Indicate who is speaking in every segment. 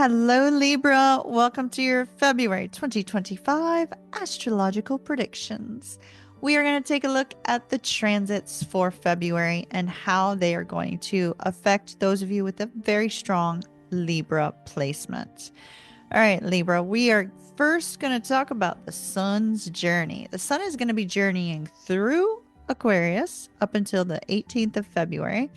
Speaker 1: Hello, Libra. Welcome to your February 2025 Astrological Predictions. We are going to take a look at the transits for February and how they are going to affect those of you with a very strong Libra placement. All right, Libra, we are first going to talk about the sun's journey. The sun is going to be journeying through Aquarius up until the 18th of February.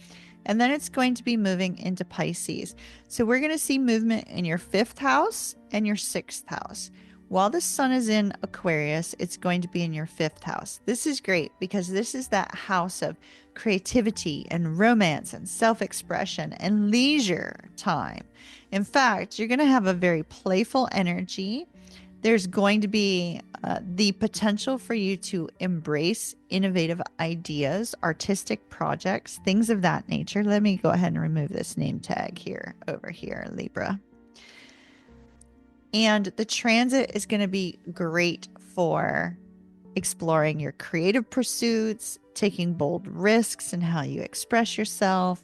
Speaker 1: And then it's going to be moving into Pisces. So we're going to see movement in your fifth house and your sixth house. While the sun is in Aquarius, it's going to be in your fifth house. This is great because this is that house of creativity and romance and self-expression and leisure time. In fact, you're going to have a very playful energy. There's going to be the potential for you to embrace innovative ideas, artistic projects, things of that nature. Let me go ahead and remove this name tag here, over here, Libra. And the transit is going to be great for exploring your creative pursuits, taking bold risks in how you express yourself.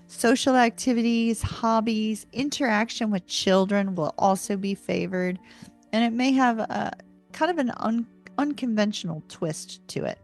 Speaker 1: Social activities, hobbies, interaction with children will also be favored. And it may have a kind of an unconventional twist to it.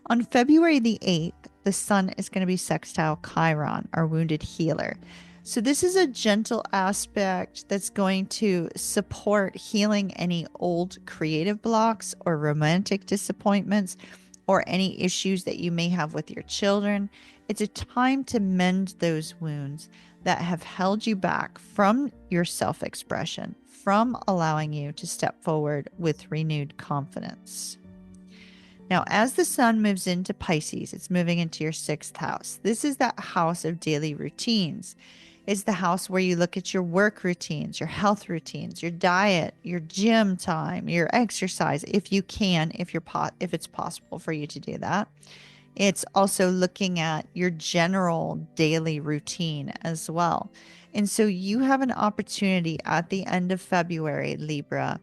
Speaker 1: On February the 8th, the sun is going to be sextile Chiron, our wounded healer. So this is a gentle aspect that's going to support healing any old creative blocks or romantic disappointments or any issues that you may have with your children. It's a time to mend those wounds that have held you back from your self-expression, from allowing you to step forward with renewed confidence. Now, as the sun moves into Pisces, it's moving into your sixth house. This is that house of daily routines. It's the house where you look at your work routines, your health routines, your diet, your gym time, your exercise, if you can, if it's possible for you to do that. It's also looking at your general daily routine as well. And so you have an opportunity at the end of February, Libra,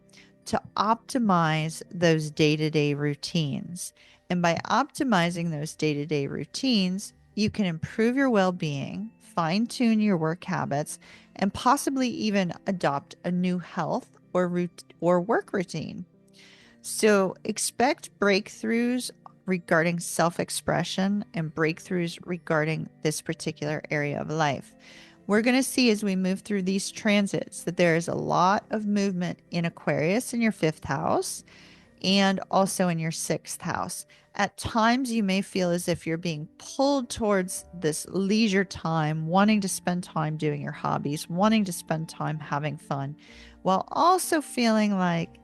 Speaker 1: to optimize those day-to-day routines. And by optimizing those day-to-day routines, you can improve your well-being, fine-tune your work habits, and possibly even adopt a new health or work routine. So expect breakthroughs regarding self-expression and breakthroughs regarding this particular area of life. We're going to see as we move through these transits that there is a lot of movement in Aquarius in your fifth house and also in your sixth house. At times, you may feel as if you're being pulled towards this leisure time, wanting to spend time doing your hobbies, wanting to spend time having fun, while also feeling like,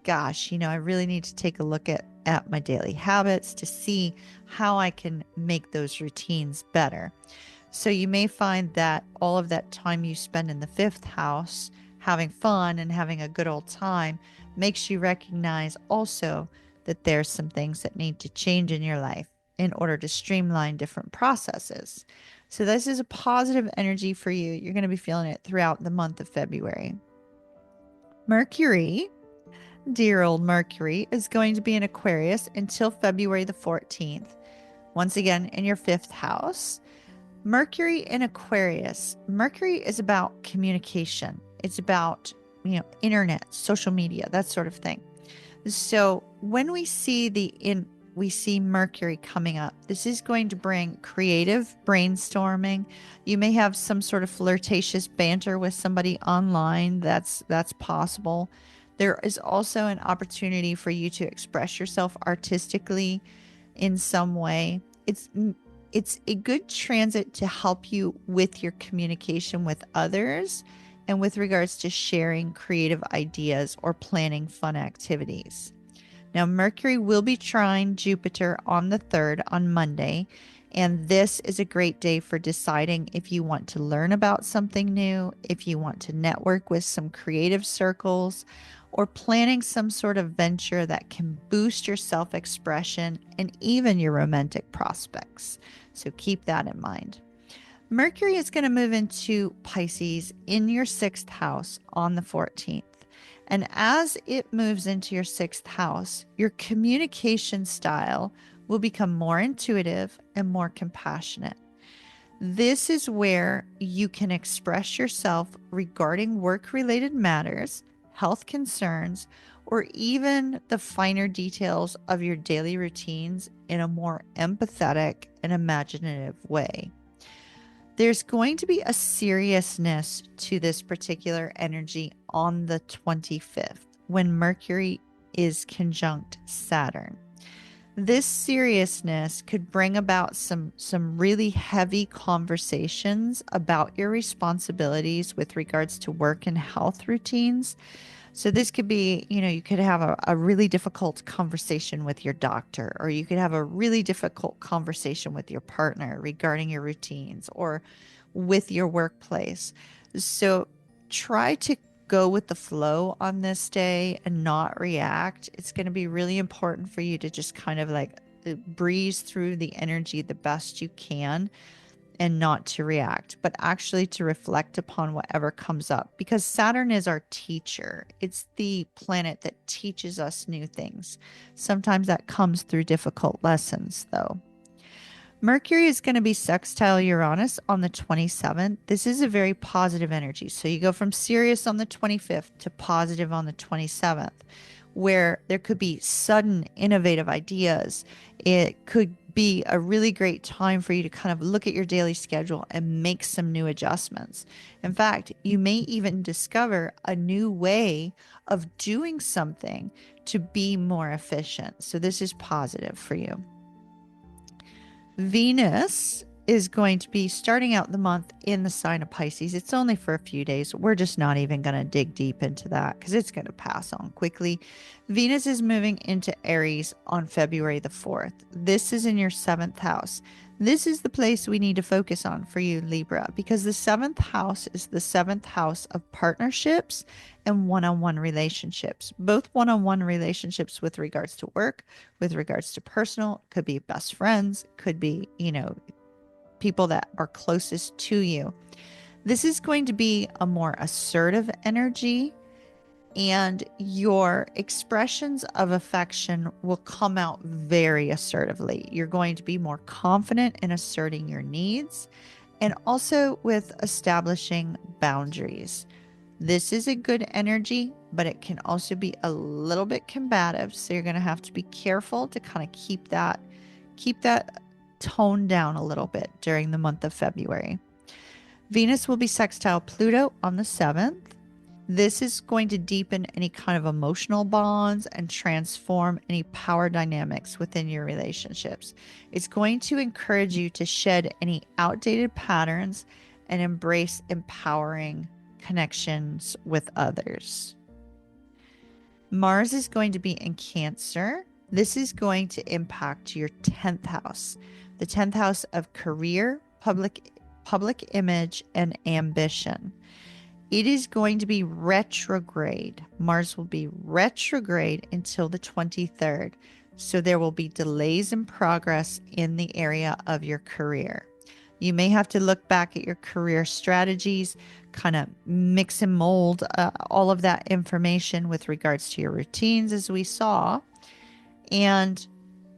Speaker 1: gosh, I really need to take a look at my daily habits to see how I can make those routines better. So you may find that all of that time you spend in the fifth house having fun and having a good old time makes you recognize also that there's some things that need to change in your life in order to streamline different processes. So this is a positive energy for you. You're going to be feeling it throughout the month of February. Mercury, dear old Mercury, is going to be in Aquarius until February the 14th. Once again, in your fifth house. Mercury in Aquarius. Mercury is about communication. It's about, internet, social media, that sort of thing. So when we see Mercury coming up, this is going to bring creative brainstorming. You may have some sort of flirtatious banter with somebody online. That's possible. There is also an opportunity for you to express yourself artistically in some way. It's a good transit to help you with your communication with others and with regards to sharing creative ideas or planning fun activities. Now, Mercury will be trine Jupiter on the 3rd on Monday, and this is a great day for deciding if you want to learn about something new, if you want to network with some creative circles, or planning some sort of venture that can boost your self-expression and even your romantic prospects. So keep that in mind. Mercury is going to move into Pisces in your sixth house on the 14th. And as it moves into your sixth house, your communication style will become more intuitive and more compassionate. This is where you can express yourself regarding work-related matters, health concerns, or even the finer details of your daily routines in a more empathetic and imaginative way. There's going to be a seriousness to this particular energy on the 25th when Mercury is conjunct Saturn. This seriousness could bring about some really heavy conversations about your responsibilities with regards to work and health routines. So this could be, you could have a really difficult conversation with your doctor, or you could have a really difficult conversation with your partner regarding your routines or with your workplace. So try to go with the flow on this day and not react. It's going to be really important for you to just kind of like breeze through the energy the best you can and not to react, but actually to reflect upon whatever comes up, because Saturn is our teacher. It's the planet that teaches us new things. Sometimes that comes through difficult lessons, though. Mercury is going to be sextile Uranus on the 27th. This is a very positive energy. So you go from serious on the 25th to positive on the 27th, where there could be sudden innovative ideas. It could be a really great time for you to kind of look at your daily schedule and make some new adjustments. In fact, you may even discover a new way of doing something to be more efficient. So this is positive for you. Venus is going to be starting out the month in the sign of Pisces. It's only for a few days. We're just not even going to dig deep into that because it's going to pass on quickly. Venus is moving into Aries on February the 4th. This is in your 7th house. This is the place we need to focus on for you, Libra, because the 7th house is the 7th house of partnerships and one-on-one relationships, both one-on-one relationships with regards to work, with regards to personal, could be best friends, could be, people that are closest to you. This is going to be a more assertive energy, and your expressions of affection will come out very assertively. You're going to be more confident in asserting your needs and also with establishing boundaries. This is a good energy, but it can also be a little bit combative. So you're going to have to be careful to kind of keep that tone down a little bit during the month of February. Venus will be sextile Pluto on the 7th. This is going to deepen any kind of emotional bonds and transform any power dynamics within your relationships. It's going to encourage you to shed any outdated patterns and embrace empowering connections with others. Mars is going to be in Cancer. This is going to impact your 10th house, the 10th house of career, public image, and ambition. It is going to be retrograde. Mars will be retrograde until the 23rd. So there will be delays in progress in the area of your career. You may have to look back at your career strategies, kind of mix and mold all of that information with regards to your routines, as we saw. And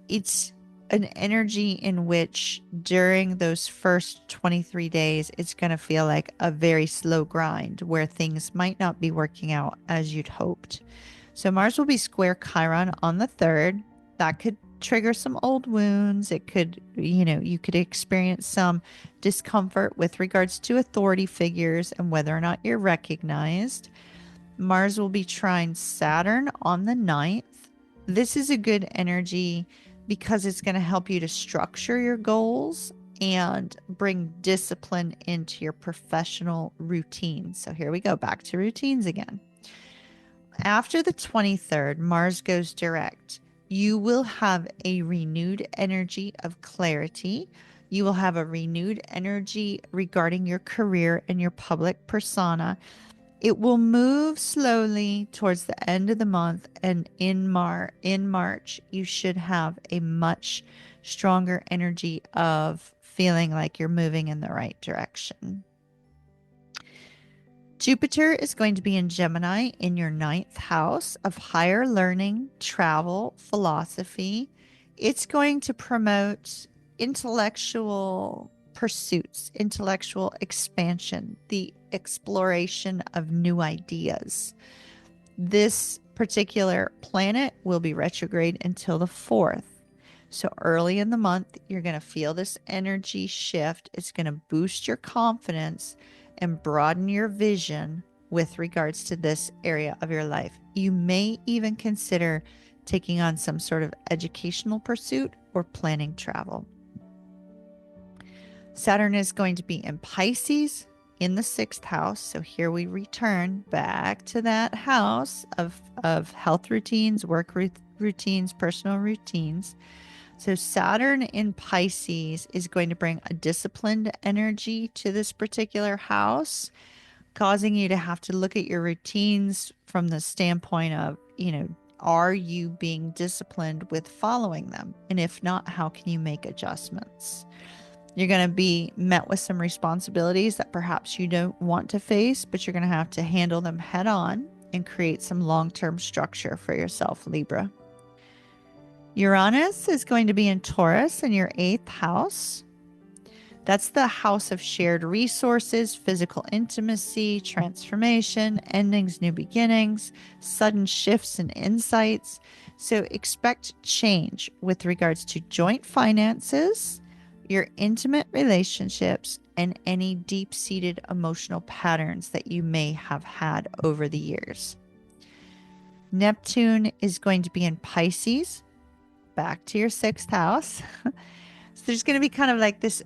Speaker 1: it's an energy in which during those first 23 days, it's going to feel like a very slow grind where things might not be working out as you'd hoped. So Mars will be square Chiron on the 3rd. That could trigger some old wounds. It could, you could experience some discomfort with regards to authority figures and whether or not you're recognized. Mars will be trine Saturn on the 9th. This is a good energy because it's going to help you to structure your goals and bring discipline into your professional routine. So here we go, back to routines again. After the 23rd, Mars goes direct. You will have a renewed energy of clarity. You will have a renewed energy regarding your career and your public persona. It will move slowly towards the end of the month, and in March, you should have a much stronger energy of feeling like you're moving in the right direction. Jupiter is going to be in Gemini in your 9th house of higher learning, travel, philosophy. It's going to promote intellectual pursuits, intellectual expansion, the exploration of new ideas. This particular planet will be retrograde until the 4th. So early in the month, you're going to feel this energy shift. It's going to boost your confidence and broaden your vision with regards to this area of your life. You may even consider taking on some sort of educational pursuit or planning travel. Saturn is going to be in Pisces in the 6th house. So here we return back to that house of health routines, work routines, personal routines. So Saturn in Pisces is going to bring a disciplined energy to this particular house, causing you to have to look at your routines from the standpoint of, are you being disciplined with following them? And if not, how can you make adjustments? You're going to be met with some responsibilities that perhaps you don't want to face, but you're going to have to handle them head on and create some long-term structure for yourself, Libra. Uranus is going to be in Taurus in your 8th house. That's the house of shared resources, physical intimacy, transformation, endings, new beginnings, sudden shifts and insights. So expect change with regards to joint finances, your intimate relationships, and any deep-seated emotional patterns that you may have had over the years. Neptune is going to be in Pisces, back to your 6th house. So there's going to be kind of like this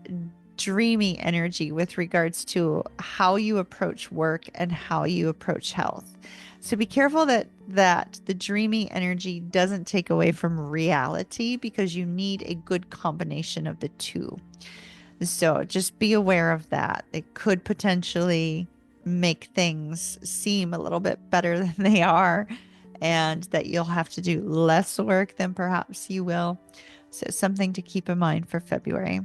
Speaker 1: dreamy energy with regards to how you approach work and how you approach health. So be careful that the dreamy energy doesn't take away from reality, because you need a good combination of the two. So just be aware of that. It could potentially make things seem a little bit better than they are, and that you'll have to do less work than perhaps you will. So something to keep in mind for February.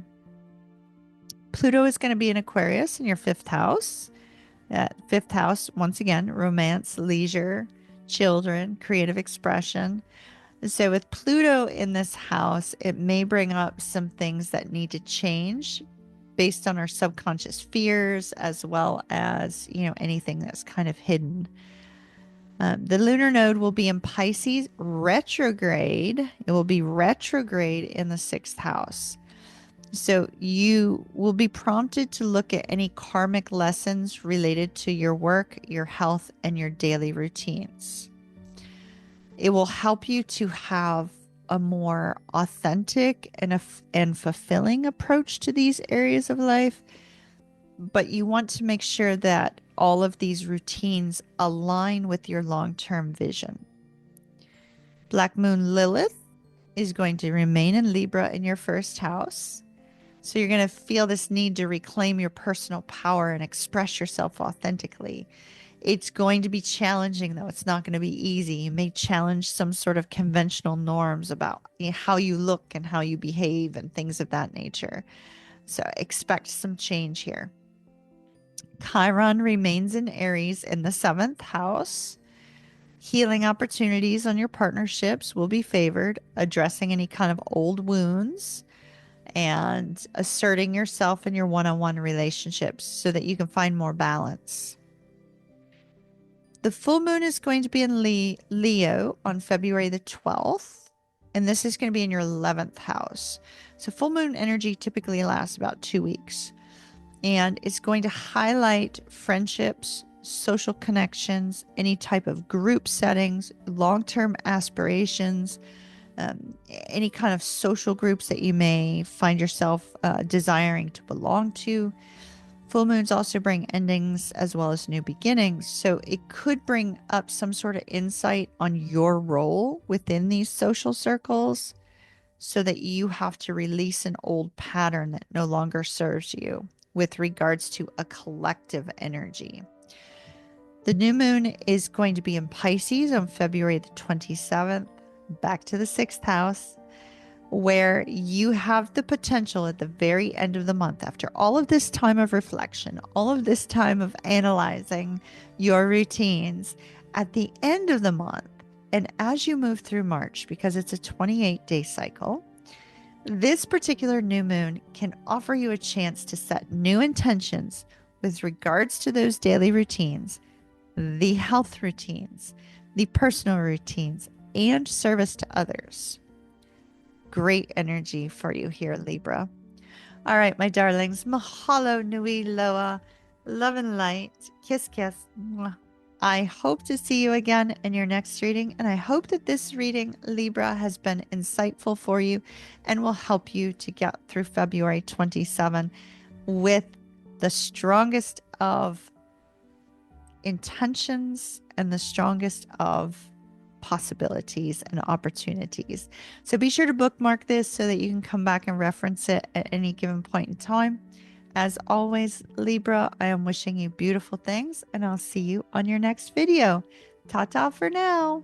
Speaker 1: Pluto is going to be in Aquarius in your 5th house. 5th house, once again, romance, leisure, children, creative expression. So with Pluto in this house, it may bring up some things that need to change based on our subconscious fears, as well as, anything that's kind of hidden. The lunar node will be in Pisces retrograde. It will be retrograde in the 6th house. So you will be prompted to look at any karmic lessons related to your work, your health, and your daily routines. It will help you to have a more authentic and fulfilling approach to these areas of life. But you want to make sure that all of these routines align with your long-term vision. Black Moon Lilith is going to remain in Libra in your 1st house. So you're going to feel this need to reclaim your personal power and express yourself authentically. It's going to be challenging, though. It's not going to be easy. You may challenge some sort of conventional norms about how you look and how you behave and things of that nature. So expect some change here. Chiron remains in Aries in the 7th house. Healing opportunities on your partnerships will be favored, addressing any kind of old wounds, and asserting yourself in your one-on-one relationships so that you can find more balance. The full moon is going to be in Leo on February the 12th, and this is going to be in your 11th house. So full moon energy typically lasts about 2 weeks, and it's going to highlight friendships, social connections, any type of group settings, long-term aspirations, any kind of social groups that you may find yourself desiring to belong to. Full moons also bring endings as well as new beginnings. So it could bring up some sort of insight on your role within these social circles, so that you have to release an old pattern that no longer serves you with regards to a collective energy. The new moon is going to be in Pisces on February the 27th. Back to the 6th house, where you have the potential at the very end of the month, after all of this time of reflection, all of this time of analyzing your routines, at the end of the month, and as you move through March, because it's a 28-day cycle, This particular new moon can offer you a chance to set new intentions with regards to those daily routines, the health routines, the personal routines, and service to others. Great energy for you here, Libra. All right, my darlings. Mahalo nui loa. Love and light. Kiss, kiss. Mwah. I hope to see you again in your next reading. And I hope that this reading, Libra, has been insightful for you and will help you to get through February 27 with the strongest of intentions and the strongest of possibilities and opportunities. So be sure to bookmark this so that you can come back and reference it at any given point in time. As always, Libra, I am wishing you beautiful things, and I'll see you on your next video. Ta-ta for now.